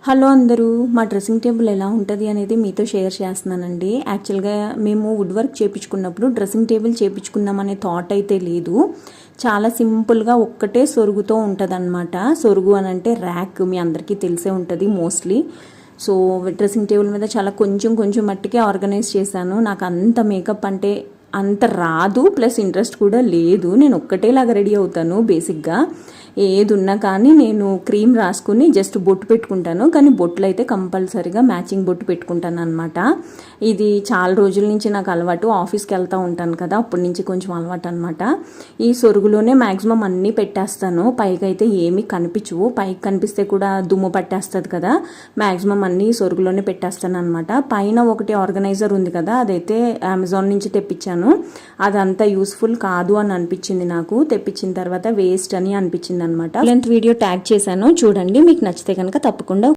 Hello అందరూ, మా dressing table ఎలా ఉంటుంది అనేది మీతో షేర్ చేస్తున్నానండి. యాక్చువల్గా మేము వుడ్ వర్క్ చేయించుకున్నప్పుడు డ్రెస్సింగ్ టేబుల్ చేయించుకుందామనే థాట్ అయితే లేదు. చాలా సింపుల్గా ఒక్కటే సొరుగుతో ఉంటుంది అనమాట. సొరుగు అని అంటే ర్యాక్, మీ అందరికీ తెలిసే ఉంటుంది మోస్ట్లీ. సో డ్రెస్సింగ్ టేబుల్ మీద చాలా కొంచెం మట్టికే ఆర్గనైజ్ చేశాను. నాకు అంత మేకప్ అంటే అంత రాదు, ప్లస్ ఇంట్రెస్ట్ కూడా లేదు. నేను ఒక్కటేలాగా రెడీ అవుతాను. బేసిక్గా ఏది ఉన్నా కానీ నేను క్రీమ్ రాసుకుని జస్ట్ బొట్టు పెట్టుకుంటాను. కానీ బొట్లు అయితే కంపల్సరీగా మ్యాచింగ్ బొట్టు పెట్టుకుంటాను అనమాట. ఇది చాలా రోజుల నుంచి నాకు అలవాటు. ఆఫీస్కి వెళ్తూ ఉంటాను కదా, అప్పటి నుంచి కొంచెం అలవాటు అనమాట. ఈ సొరుగులోనే మ్యాక్సిమం అన్నీ పెట్టేస్తాను. పైకి అయితే ఏమీ కనిపించవు. పైకి కనిపిస్తే కూడా దుమ్ము పట్టేస్తుంది కదా, మ్యాక్సిమం అన్నీ సొరుగులోనే పెట్టేస్తాను అనమాట. పైన ఒకటి ఆర్గనైజర్ ఉంది కదా, అదైతే అమెజాన్ నుంచి తెప్పించాను. అదంతా యూస్ఫుల్ కాదు అని అనిపించింది నాకు. తెప్పించిన తర్వాత వేస్ట్ అని అనిపించింది అనమాట. వీడియో ట్యాగ్ చేశాను చూడండి, మీకు నచ్చితే కనుక తప్పకుండా